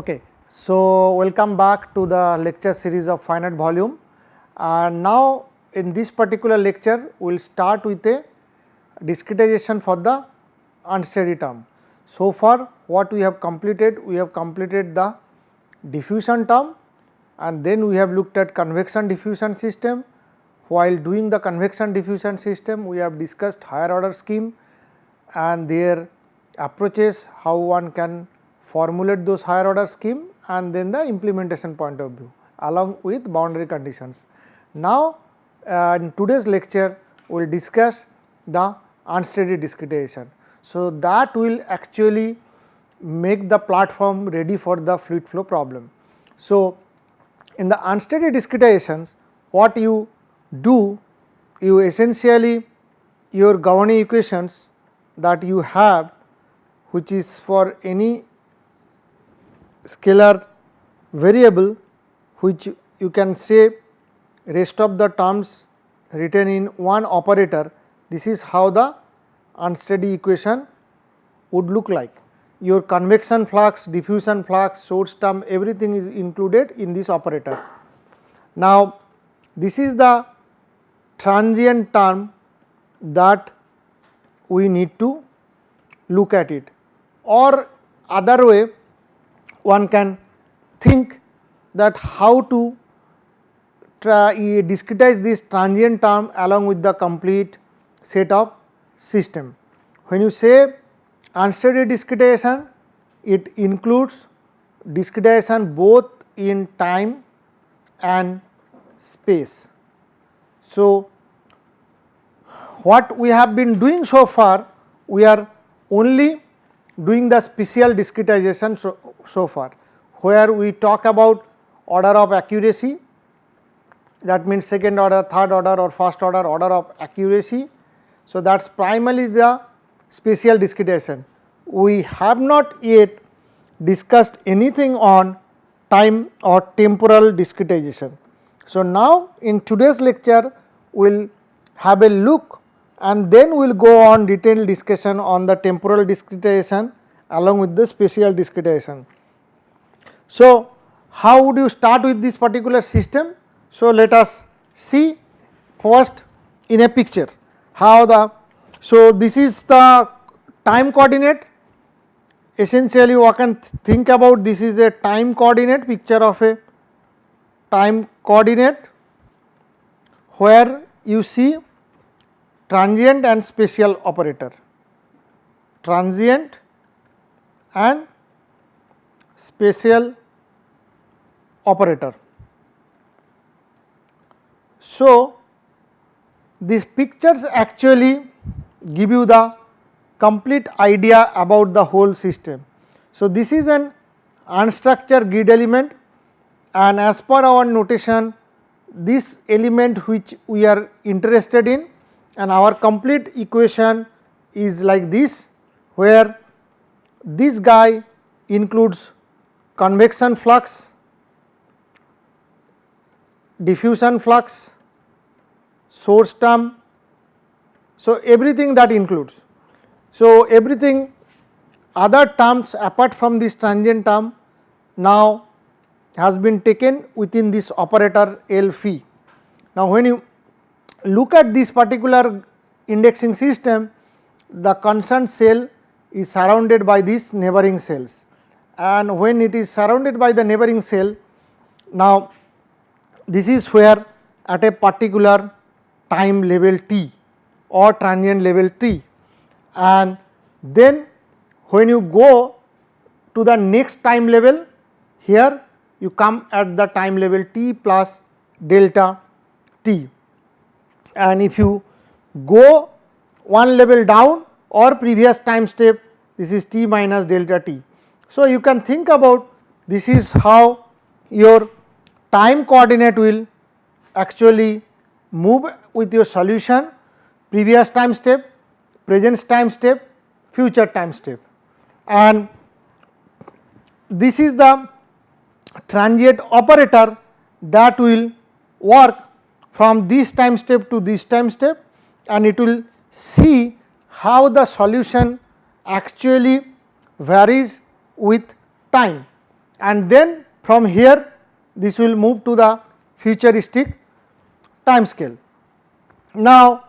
Okay, so welcome back to the lecture series of finite volume, and now in this particular lecture we will start with a discretization for the unsteady term. So far what we have completed the diffusion term, and then we have looked at convection diffusion system. While doing the convection diffusion system, we have discussed higher order scheme and their approaches, how one can formulate those higher order scheme, and then the implementation point of view along with boundary conditions. Now, in today's lecture we will discuss the unsteady discretization. So, that will actually make the platform ready for the fluid flow problem. So, in the unsteady discretizations, what you do, you essentially your governing equations that you have, which is for any scalar variable, which you can say rest of the terms written in one operator. This is how the unsteady equation would look like. Your convection flux, diffusion flux, source term, everything is included in this operator. Now, this is the transient term that we need to look at it, or other way one can think that how to discretize this transient term along with the complete set of system. When you say unsteady discretization, it includes discretization both in time and space. So, what we have been doing so far, we are only doing the spatial discretization so far, where we talk about order of accuracy, that means second order, third order or first order of accuracy. So, that is primarily the spatial discretization. We have not yet discussed anything on time or temporal discretization. So, now in today's lecture we will have a look, and then we will go on detailed discussion on the temporal discretization along with the spatial discretization. So, how would you start with this particular system? So, let us see first in a picture how the, so this is the time coordinate. Essentially one can think about this is a time coordinate, picture of a time coordinate where you see transient and spatial operator, transient and spatial operator. So, these pictures actually give you the complete idea about the whole system. So, this is an unstructured grid element, and as per our notation, this element which we are interested in, and our complete equation is like this, where this guy includes convection flux, diffusion flux, source term. So, everything that includes. So, everything other terms apart from this transient term now has been taken within this operator L phi. Now, when you look at this particular indexing system, the concerned cell is surrounded by these neighboring cells, and when it is surrounded by the neighboring cell, now this is where at a particular time level t or transient level t, and then when you go to the next time level, here you come at the time level t plus delta t, and if you go one level down or previous time step, this is t minus delta t. So, you can think about this is how your time coordinate will actually move with your solution, previous time step, present time step, future time step, and this is the transient operator that will work from this time step to this time step, and it will see how the solution actually varies with time. and then from here this will move to the futuristic time scale. Now,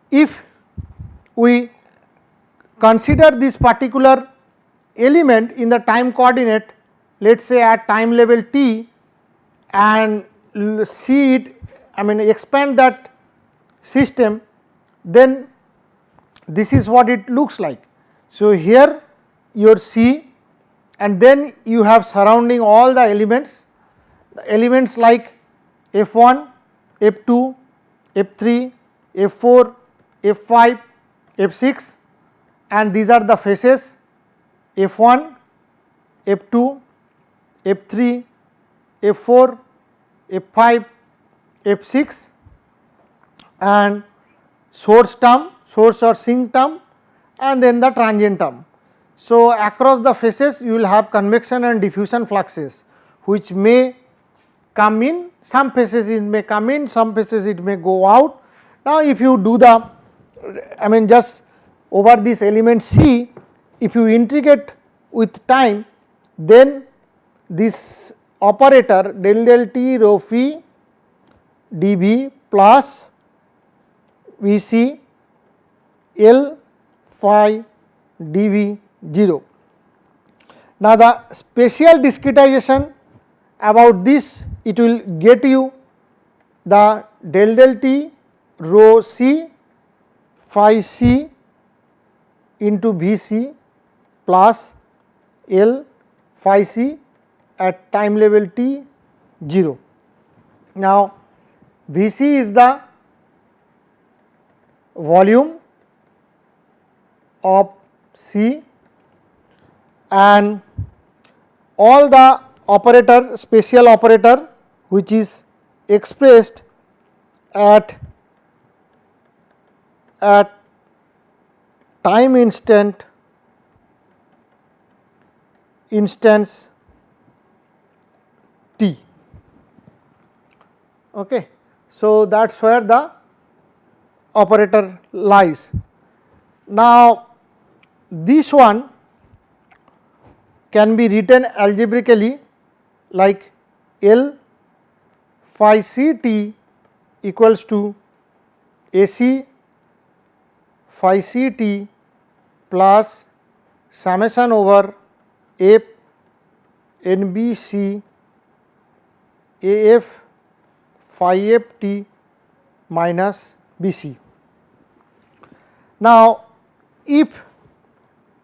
if we consider this particular element in the time coordinate, let us say at time level t, and see it, I mean expand that system, then this is what it looks like. So, here your C, and then you have surrounding all the elements like F1, F2, F3, F4, F5, F6, and these are the phases F1, F2, F3, F4, F5, F6, and source term, source or sink term, and then the transient term. So, across the phases you will have convection and diffusion fluxes, which may come in, some phases it may come in, some phases it may go out. Now, if you do the, I mean just over this element C, if you integrate with time, then this operator del t rho phi dV plus Vc L phi dV 0. Now, the special discretization about this, it will get you the del t rho c phi c into Vc plus L phi c at time level t 0. Now, Vc is the volume of C, and all the operator, special operator which is expressed at time instance t. Okay. So, that is where the operator lies. Now, this one can be written algebraically like L phi c t equals to AC phi c t plus summation over F n b c A f phi f t minus B c. Now, if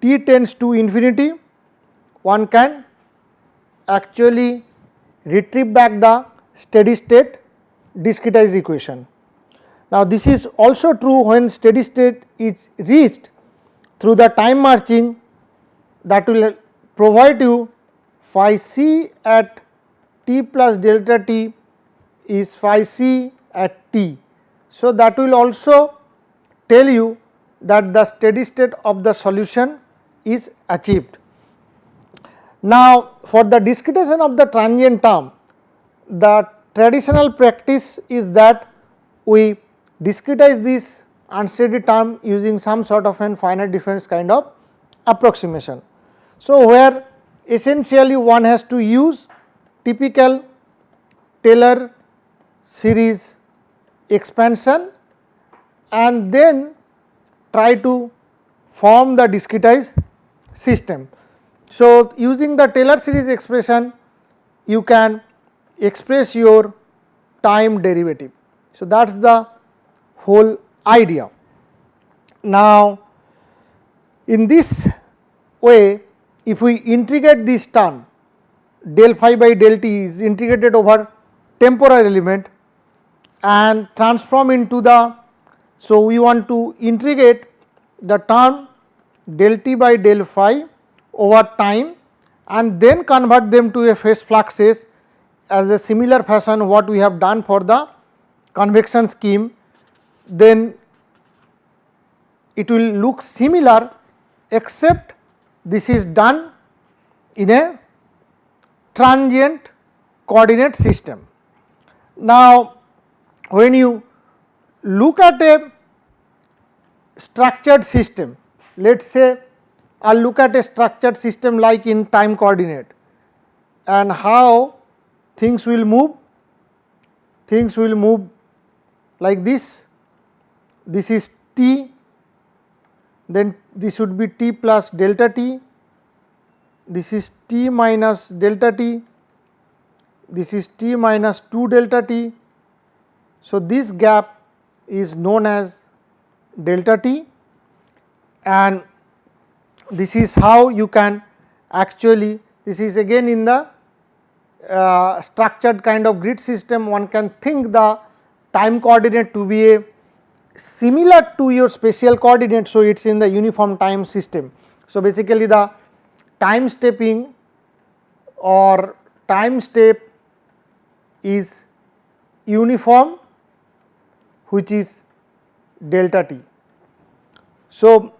t tends to infinity, one can actually retrieve back the steady state discretized equation. Now, this is also true when steady state is reached through the time marching, that will provide you phi c at t plus delta t is phi c at t. So, that will also tell you that the steady state of the solution is achieved. Now, for the discretization of the transient term, the traditional practice is that we discretize this unsteady term using some sort of an finite difference kind of approximation. So, where essentially one has to use typical Taylor series expansion and then try to form the discretized system. So, using the Taylor series expression, you can express your time derivative. So, that is the whole idea. Now, in this way, if we integrate this term, del phi by del t is integrated over temporal element and transform into the, so we want to integrate the term del t by del phi over time and then convert them to a phase fluxes as a similar fashion what we have done for the convection scheme, then it will look similar, except this is done in a transient coordinate system. Now, when you look at a structured system, let us say or look at a structured system like in time coordinate, and how things will move. Things will move like this. This is t, then this should be t plus delta t, this is t minus delta t, this is t minus 2 delta t. So, this gap is known as delta t, and this is how you can actually, this is again in the structured kind of grid system, one can think the time coordinate to be a similar to your spatial coordinate. So, it is in the uniform time system. So, basically the time stepping or time step is uniform, which is delta t. So,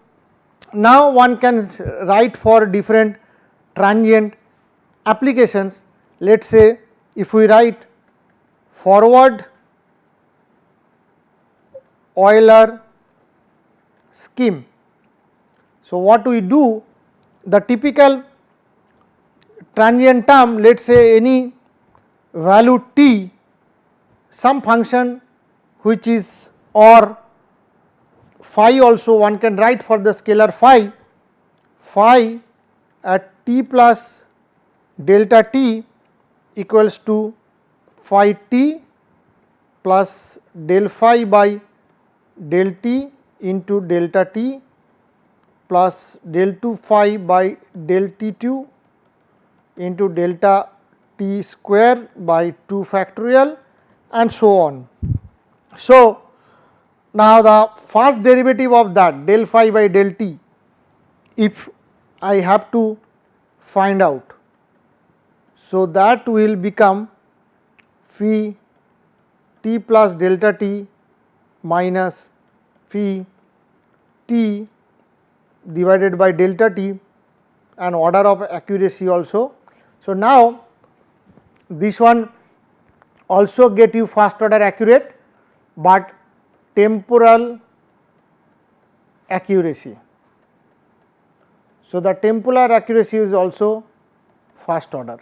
now one can write for different transient applications. Let us say if we write forward Euler scheme. So, what we do, the typical transient term, let us say any value t, some function which is, or phi also one can write for the scalar phi at t plus delta t equals to phi t plus del phi by del t into delta t plus del 2 phi by del t2 into delta t square by 2 factorial and so on. So, now the first derivative of that del phi by del t, if I have to find out, so that will become phi t plus delta t minus phi t divided by delta t, and order of accuracy also. So, now this one also get you first order accurate, but temporal accuracy. So, the temporal accuracy is also first order.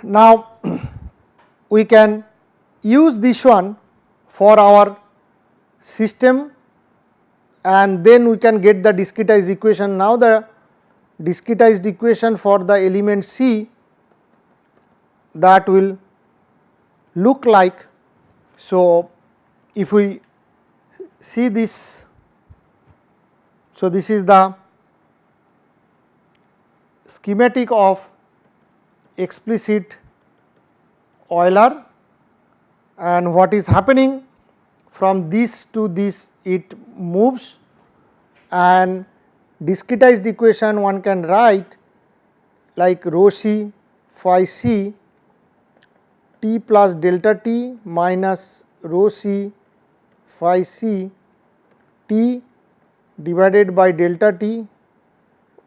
Now, we can use this one for our system, and then we can get the discretized equation. Now, the discretized equation for the element C, that will look like, so if we see this, so this is the schematic of explicit Euler, and what is happening from this to this, it moves, and discretized equation one can write like rho c phi c t plus delta t minus rho c phi c t divided by delta t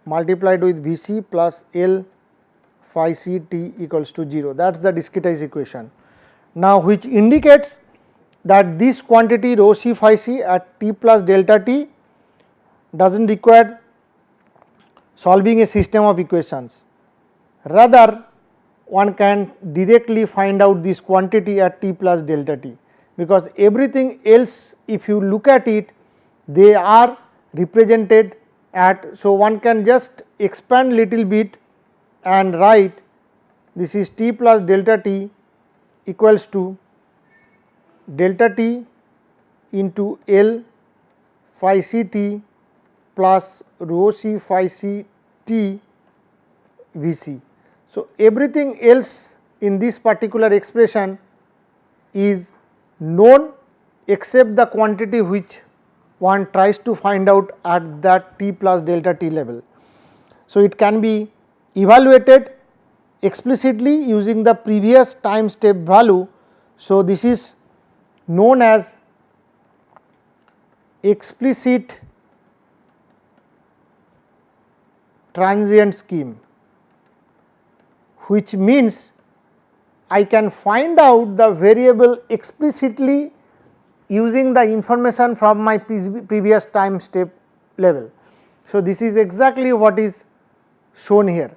multiplied with V c plus L phi c t equals to 0. That is the discretized equation. Now, which indicates that this quantity rho c phi c at t plus delta t does not require solving a system of equations, rather one can directly find out this quantity at t plus delta t, because everything else, if you look at it, they are represented at, so one can just expand little bit and write this is t plus delta t equals to delta t into L phi c t plus rho c phi c t V c. So, everything else in this particular expression is known except the quantity which one tries to find out at that t plus delta t level. So, it can be evaluated explicitly using the previous time step value. So, this is known as explicit transient scheme, which means I can find out the variable explicitly using the information from my previous time step level. So, this is exactly what is shown here.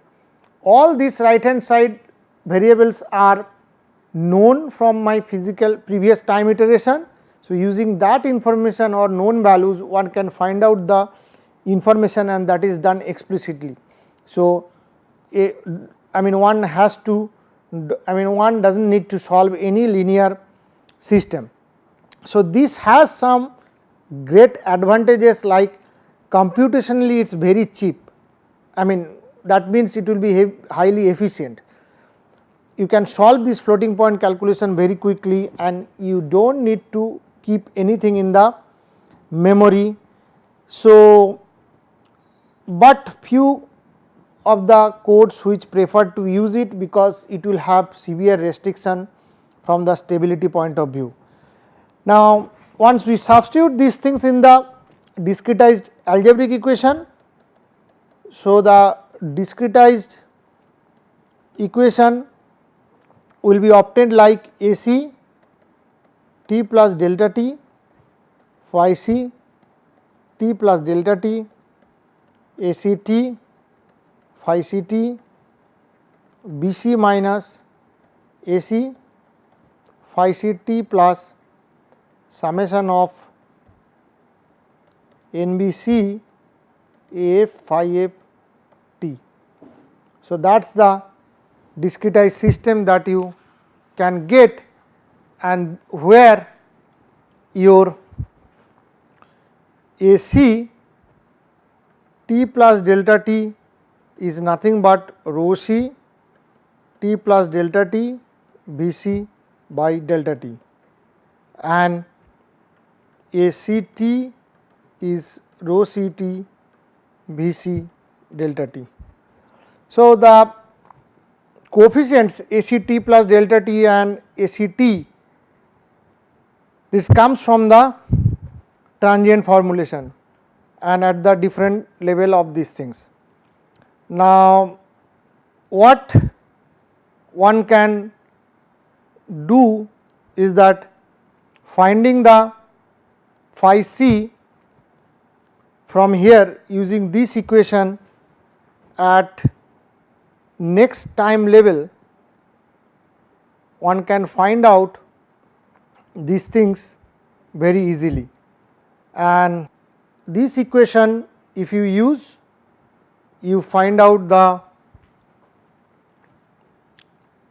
All these right hand side variables are known from my physical previous time iteration. So, using that information or known values, one can find out the information, and that is done explicitly. So, I mean one has to, one does not need to solve any linear system. So, this has some great advantages, like computationally it is very cheap. I mean that means it will be highly efficient. You can solve this floating point calculation very quickly, and you do not need to keep anything in the memory. So, but few of the codes which prefer to use it, because it will have severe restriction from the stability point of view. Now, once we substitute these things in the discretized algebraic equation, so the discretized equation will be obtained like AC t plus delta t, phi c t plus delta t, AC t, phi c t, BC minus AC, phi c t plus summation of NBC AF phi f t. So, that is the discretized system that you can get, and where your AC t plus delta t is nothing but rho c t plus delta t B c by delta t, and AC t is rho c t B c delta t. So, the coefficients AC t plus delta t and AC t, this comes from the transient formulation and at the different level of these things. Now, what one can do is that finding the phi c from here using this equation at next time level, one can find out these things very easily. And this equation, if you use, you find out the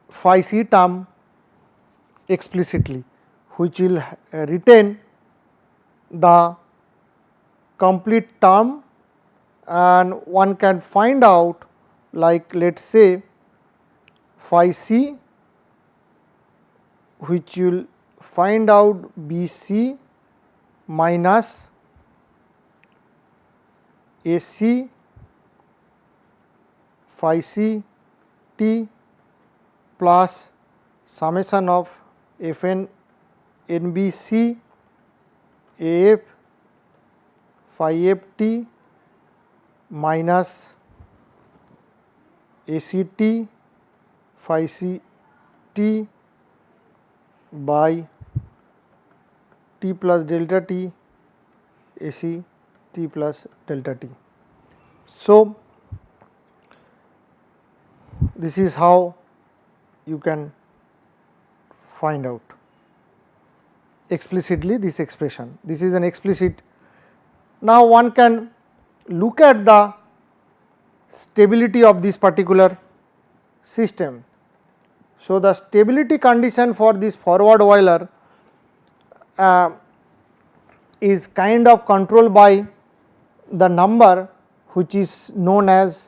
phi c term explicitly, which will retain the complete term, and one can find out, like let us say phi c, which you will find out B c minus A c phi c t plus summation of f n n b c A f phi f t minus A c t phi c t by t plus delta t A c t plus delta t. So, this is how you can find out explicitly this expression. This is an explicit. Now, one can look at the stability of this particular system. So, the stability condition for this forward Euler is kind of controlled by the number which is known as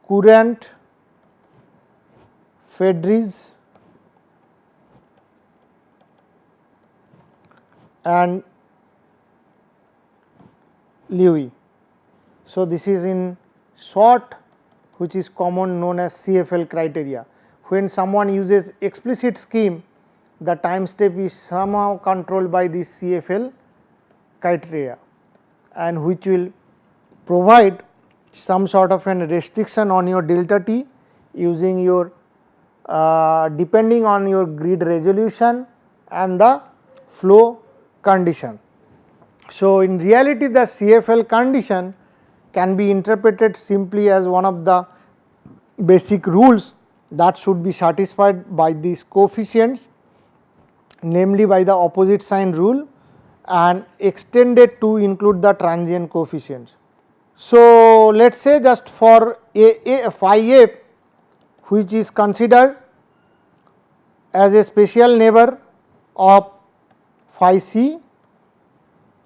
Courant Friedrich and Lewis. So, this is in short, which is common, known as CFL criteria. When someone uses explicit scheme, the time step is somehow controlled by this CFL criteria, and which will provide some sort of an restriction on your delta t using your depending on your grid resolution and the flow condition. So, in reality the CFL condition can be interpreted simply as one of the basic rules that should be satisfied by these coefficients, namely by the opposite sign rule, and extended to include the transient coefficients. So, let us say just for a phi a, which is considered as a special neighbor of phi c,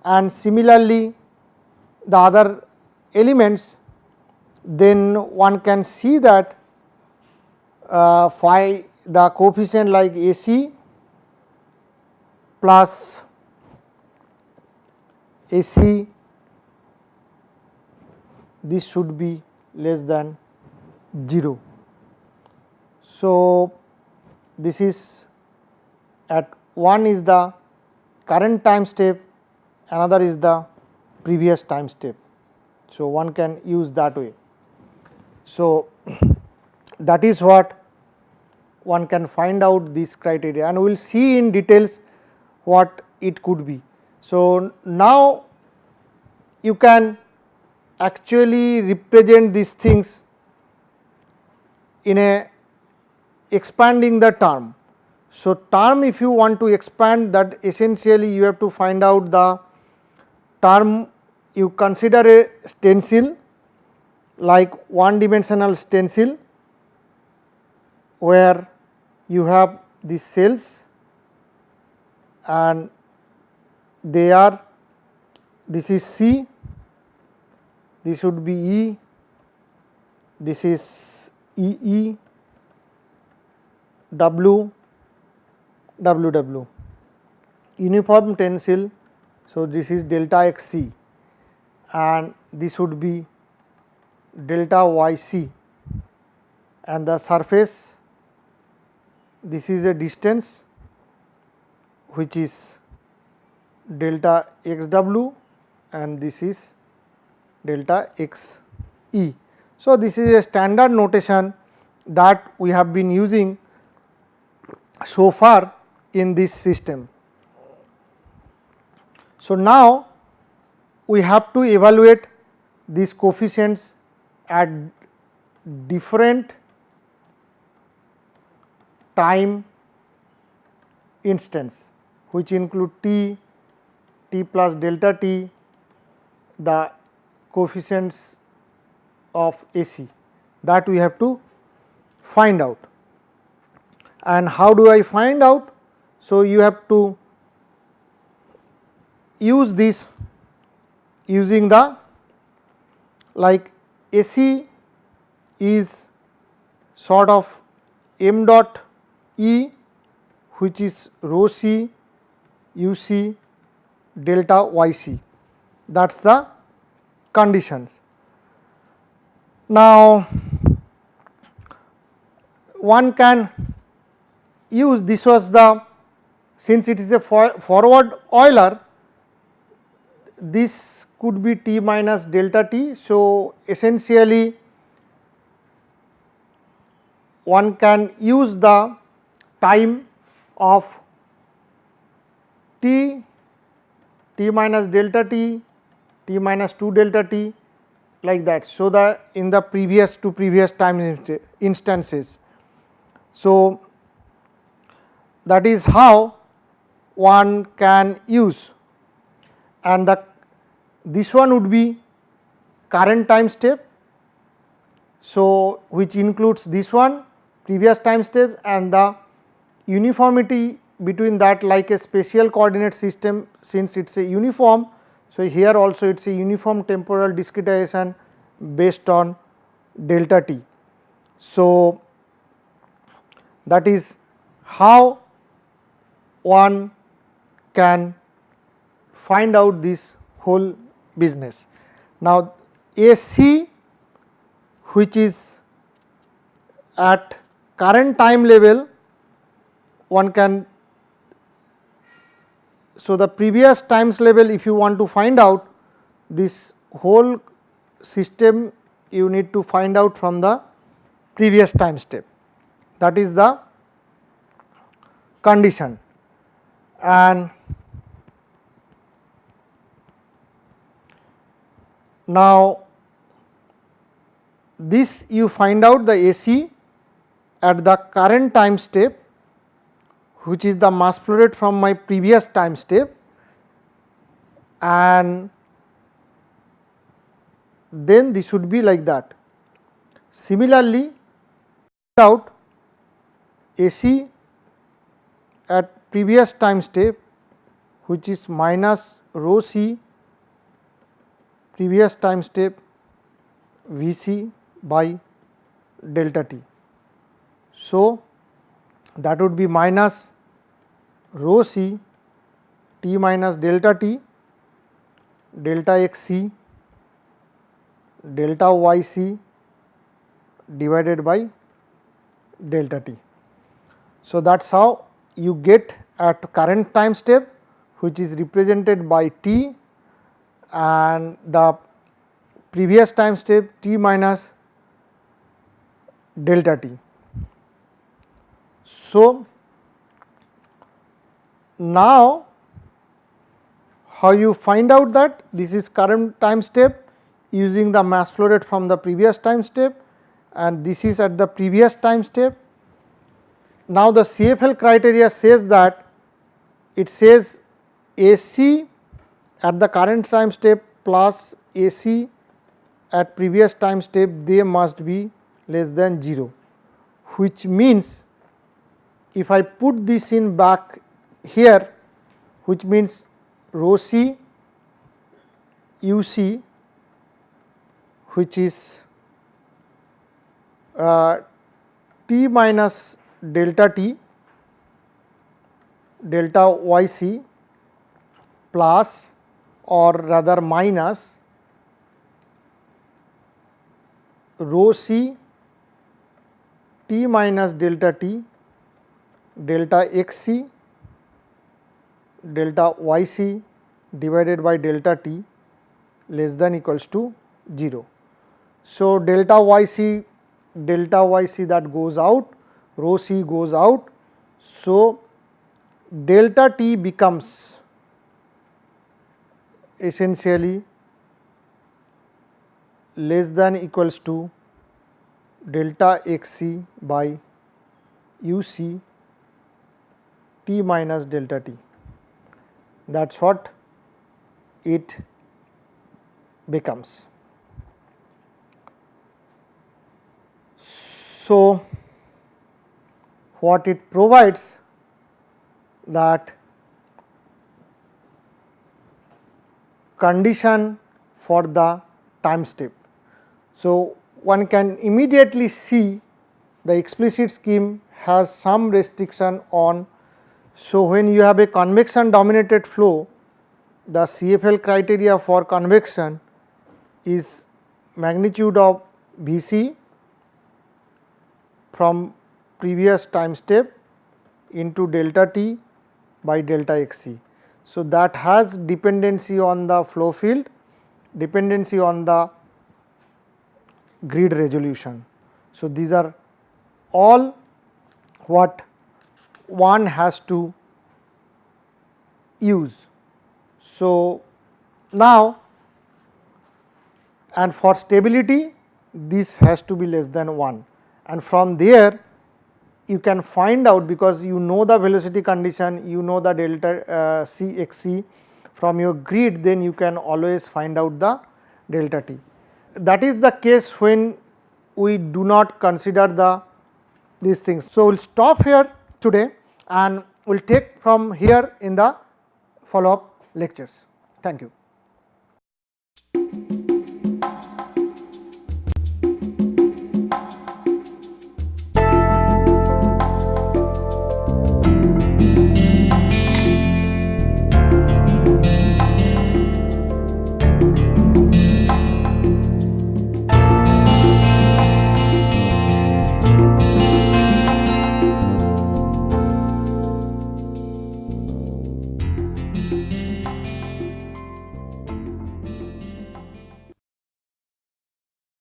and similarly the other elements, then one can see that phi, the coefficient like a c plus a c, this should be less than 0. So, this is at one is the current time step, another is the previous time step. So, one can use that way. So, that is what one can find out this criteria, and we will see in details what it could be. So, now you can actually represent these things in a expanding the term. So, term, if you want to expand that, essentially you have to find out the term, you consider a stencil like one dimensional stencil where you have these cells and they are, this is C, this would be E, this is EE, W, WW, uniform tensile. So, this is delta XC and this would be delta YC, and the surface, this is a distance which is delta XW and this is delta XE. So, this is a standard notation that we have been using so far in this system. So, now we have to evaluate these coefficients at different time instance, which include t, t plus delta t, the coefficients of AC, that we have to find out. And how do I find out? So, you have to use this using the, like AC is sort of m dot E, which is rho c u c delta y c, that is the conditions. Now, one can use, this was the, since it is a forward Euler, this could be t minus delta t. So, essentially one can use the time of t, t minus delta t, t minus 2 delta t, like that. So, the in the previous to previous time instances. So, that is how one can use, and the this one would be current time step. So, which includes this one previous time step and the uniformity between that, like a spatial coordinate system, since it is a uniform. So, here also it is a uniform temporal discretization based on delta t. So, that is how one can find out this whole business. Now, AC, which is at current time level, one can, so the previous times level, if you want to find out this whole system, you need to find out from the previous time step, that is the condition. And now this you find out the AC at the current time step, which is the mass flow rate from my previous time step, and then this should be like that. Similarly, out AC at previous time step, which is minus rho c previous time step Vc by delta t. So, that would be minus rho c t minus delta t delta x c delta y c divided by delta t. So, that is how you get at current time step, which is represented by t, and the previous time step t minus delta t. So, now how you find out that this is current time step using the mass flow rate from the previous time step, and this is at the previous time step. Now, the CFL criteria says that it says AC at the current time step plus AC at previous time step, they must be less than 0, which means if I put this in back here, which means rho c u c, which is t minus delta t delta y c plus or rather minus rho c t minus delta t delta x c delta y c divided by delta t less than equals to 0. So, delta y c that goes out, rho c goes out. So, delta t becomes essentially less than equals to delta x c by u c t minus delta t. That is what it becomes. So, what it provides that condition for the time step. So, one can immediately see the explicit scheme has some restriction on. So, when you have a convection dominated flow, the CFL criteria for convection is magnitude of Vc from previous time step into delta t by delta x c. So, that has dependency on the flow field, dependency on the grid resolution. So, these are all what one has to use. So, now and for stability this has to be less than 1, and from there you can find out, because you know the velocity condition, you know the delta c x c from your grid, then you can always find out the delta t. That is the case when we do not consider these things. So, we will stop here today and we will take from here in the follow up lectures. Thank you.